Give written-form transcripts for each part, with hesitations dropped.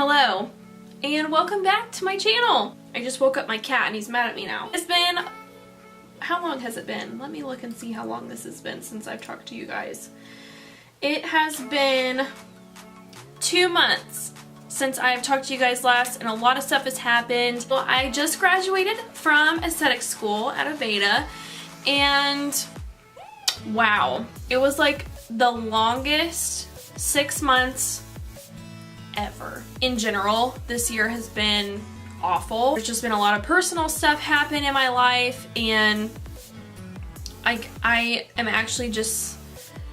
Hello, and welcome back to my channel. I just woke up my cat and he's mad at me now. It's been, how long has it been? Let me look and see how long this has been since I've talked to you guys. It has been 2 months since I've talked to you guys last, and a lot of stuff has happened. Well, I just graduated from aesthetic school at Aveda, and wow, it was like the longest 6 months ever. In general, this year has been awful. There's just been a lot of personal stuff happen in my life, and I am actually just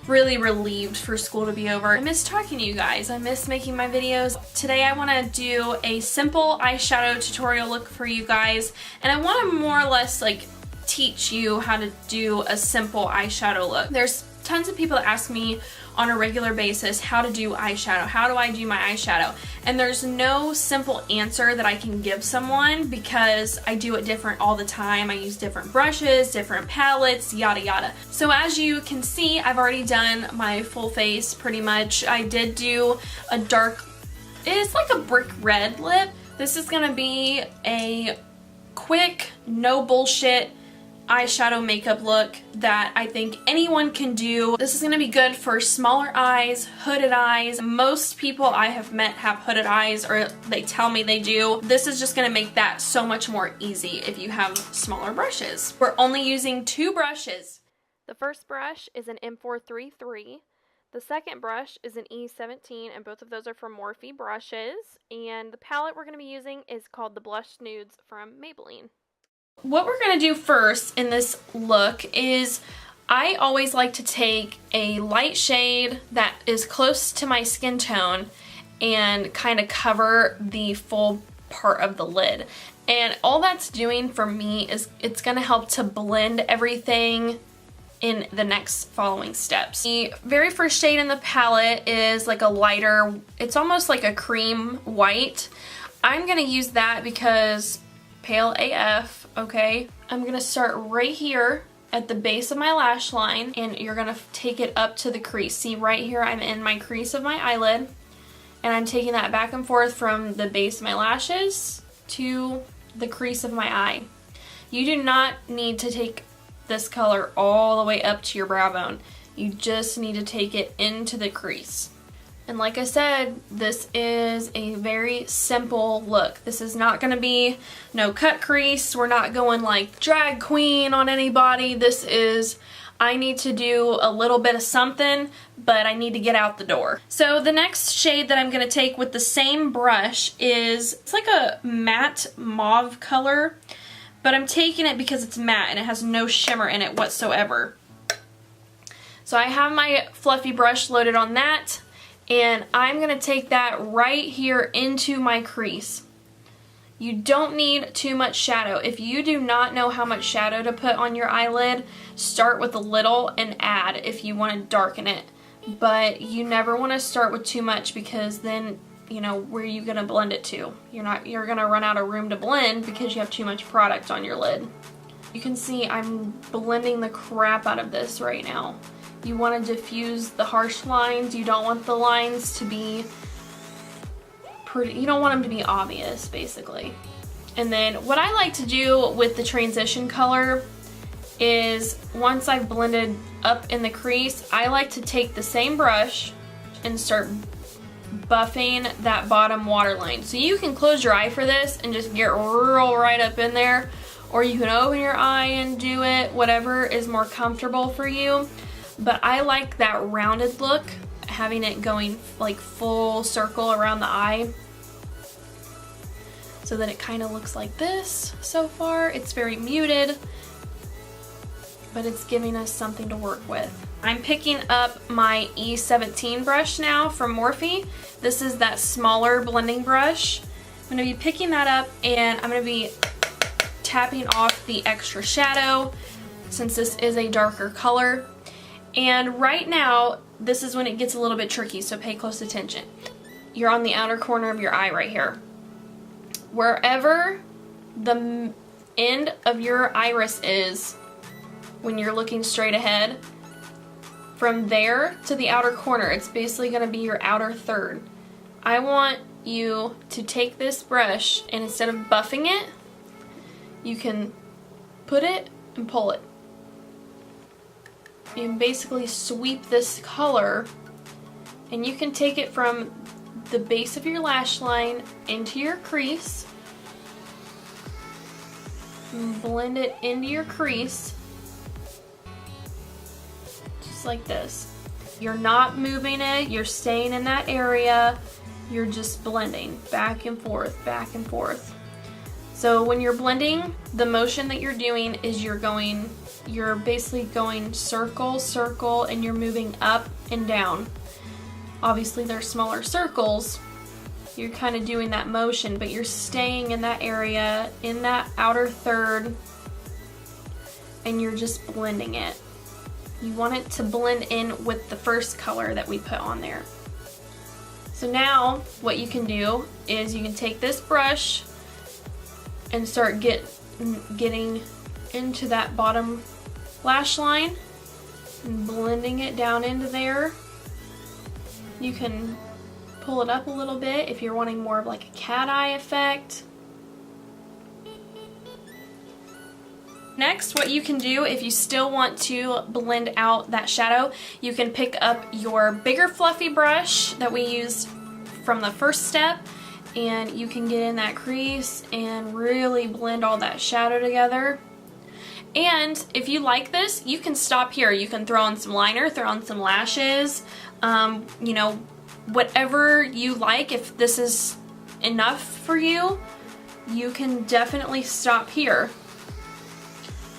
really relieved for school to be over. I miss talking to you guys. I miss making my videos. Today I want to do a simple eyeshadow tutorial look for you guys, and I want to more or less like teach you how to do a simple eyeshadow look. There's tons of people that ask me on a regular basis how to do eyeshadow. How do I do my eyeshadow? And there's no simple answer that I can give someone because I do it different all the time. I use different brushes, different palettes, yada yada. So as you can see, I've already done my full face pretty much. I did do a dark, it's like a brick red lip. This is gonna be a quick, no bullshit eyeshadow makeup look that I think anyone can do. This is going to be good for smaller eyes, hooded eyes. Most people I have met have hooded eyes, or they tell me they do. This is just going to make that so much more easy if you have smaller brushes. We're only using 2 brushes. The first brush is an M444. The second brush is an E17, and both of those are from Morphe brushes. And the palette we're going to be using is called the Blush Nudes from Maybelline. What we're going to do first in this look is I always like to take a light shade that is close to my skin tone and kind of cover the full part of the lid. And all that's doing for me is it's going to help to blend everything in the next following steps. The very first shade in the palette is like a lighter, it's almost like a cream white. I'm going to use that because pale AF, okay? I'm gonna start right here at the base of my lash line, and you're gonna take it up to the crease. See, right here I'm in my crease of my eyelid, and I'm taking that back and forth from the base of my lashes to the crease of my eye. You do not need to take this color all the way up to your brow bone. You just need to take it into the crease. And like I said, this is a very simple look. This is not going to be no cut crease. We're not going like drag queen on anybody. This is, I need to do a little bit of something, but I need to get out the door. So the next shade that I'm going to take with the same brush is, it's like a matte mauve color, but I'm taking it because it's matte and it has no shimmer in it whatsoever. So I have my fluffy brush loaded on that, and I'm going to take that right here into my crease. You don't need too much shadow. If you do not know how much shadow to put on your eyelid, start with a little and add if you want to darken it. But you never want to start with too much, because then, you know, where are you going to blend it to? You're going to run out of room to blend because you have too much product on your lid. You can see I'm blending the crap out of this right now. You want to diffuse the harsh lines. You don't want the lines to be pretty, you don't want them to be obvious, basically. And then what I like to do with the transition color is, once I've blended up in the crease, I like to take the same brush and start buffing that bottom waterline. So you can close your eye for this and just get real right up in there, or you can open your eye and do it, whatever is more comfortable for you. But I like that rounded look, having it going like full circle around the eye, so that it kind of looks like this so far. It's very muted, but it's giving us something to work with. I'm picking up my E17 brush now from Morphe. This is that smaller blending brush. I'm going to be picking that up, and I'm going to be tapping off the extra shadow since this is a darker color. And right now, this is when it gets a little bit tricky, so pay close attention. You're on the outer corner of your eye right here. Wherever the end of your iris is when you're looking straight ahead, from there to the outer corner, it's basically going to be your outer third. I want you to take this brush, and instead of buffing it, you can put it and pull it. You can basically sweep this color, and you can take it from the base of your lash line into your crease and blend it into your crease just like this. You're not moving it, you're staying in that area, you're just blending back and forth, back and forth. So when you're blending, the motion that you're doing is you're basically going circle, circle, and you're moving up and down. Obviously they're smaller circles, you're kind of doing that motion, but you're staying in that area, in that outer third, and you're just blending it. You want it to blend in with the first color that we put on there. So now what you can do is you can take this brush and start getting into that bottom lash line and blending it down into there. You can pull it up a little bit if you're wanting more of like a cat eye effect. Next, what you can do if you still want to blend out that shadow, you can pick up your bigger fluffy brush that we used from the first step, and you can get in that crease and really blend all that shadow together. And if you like this, you can stop here. You can throw on some liner, throw on some lashes, you know, whatever you like. If this is enough for you, you can definitely stop here.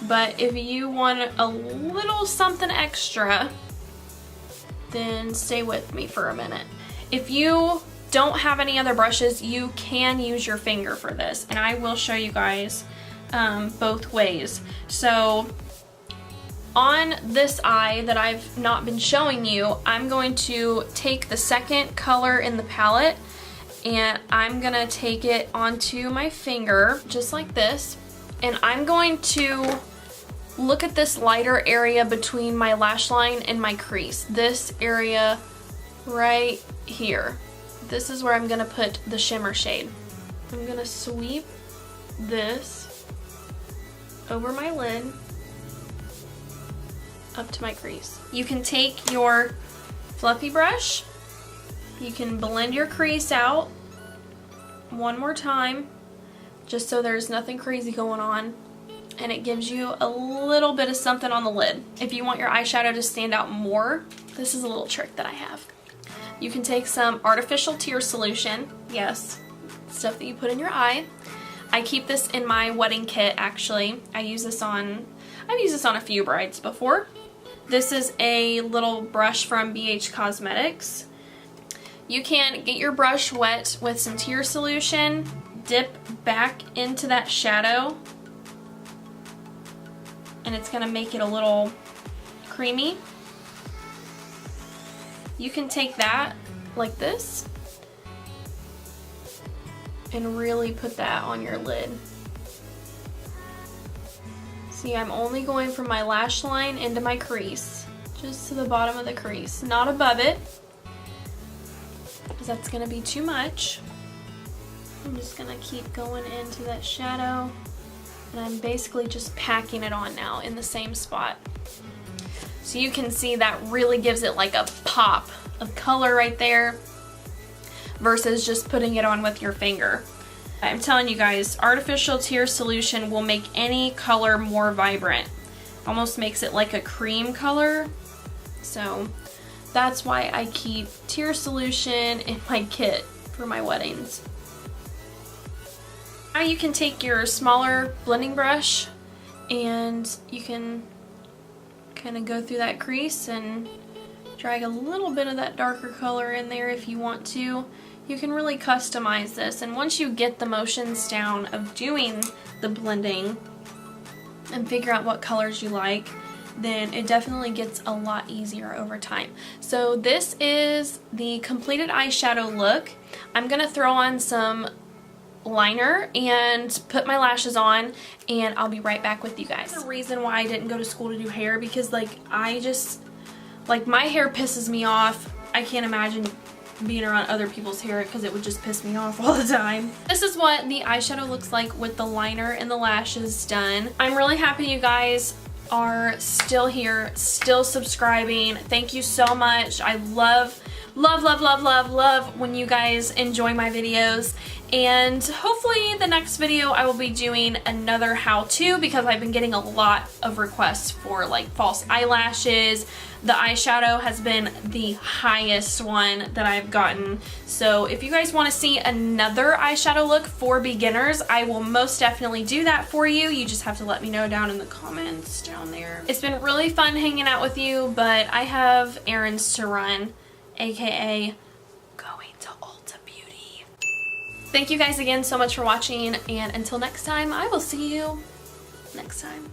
But if you want a little something extra, then stay with me for a minute. If you don't have any other brushes, you can use your finger for this, and I will show you guys both ways. So on this eye that I've not been showing you, I'm going to take the second color in the palette and I'm gonna take it onto my finger just like this, and I'm going to look at this lighter area between my lash line and my crease. This area right here. This is where I'm gonna put the shimmer shade. I'm gonna sweep this over my lid up to my crease. You can take your fluffy brush, you can blend your crease out one more time just so there's nothing crazy going on, and it gives you a little bit of something on the lid. If you want your eyeshadow to stand out more, this is a little trick that I have. You can take some artificial tear solution, yes, stuff that you put in your eye. I keep this in my wedding kit actually. I've used this on a few brides before. This is a little brush from BhCosmetics. You can get your brush wet with some tear solution, dip back into that shadow, and it's gonna make it a little creamy. You can take that like this and really put that on your lid. See, I'm only going from my lash line into my crease, just to the bottom of the crease, not above it, because that's gonna be too much. I'm just gonna keep going into that shadow, and I'm basically just packing it on now in the same spot. So you can see that really gives it like a pop of color right there versus just putting it on with your finger. I'm telling you guys, artificial tear solution will make any color more vibrant. Almost makes it like a cream color. So that's why I keep tear solution in my kit for my weddings. Now you can take your smaller blending brush and you can kind of go through that crease and drag a little bit of that darker color in there if you want to. You can really customize this, and once you get the motions down of doing the blending and figure out what colors you like, then it definitely gets a lot easier over time. So this is the completed eyeshadow look. I'm gonna throw on some liner and put my lashes on, and I'll be right back with you guys. The reason why I didn't go to school to do hair, because like my hair pisses me off. I can't imagine being around other people's hair because it would just piss me off all the time. This is what the eyeshadow looks like with the liner and the lashes done. I'm really happy you guys are still here, still subscribing. Thank you so much. I love when you guys enjoy my videos, and hopefully the next video I will be doing another how-to because I've been getting a lot of requests for like false eyelashes. The eyeshadow has been the highest one that I've gotten, so if you guys want to see another eyeshadow look for beginners, I will most definitely do that for you. You just have to let me know down in the comments down there. It's been really fun hanging out with you, but I have errands to run, aka going to Ulta Beauty. Thank you guys again so much for watching, and until next time, I will see you next time.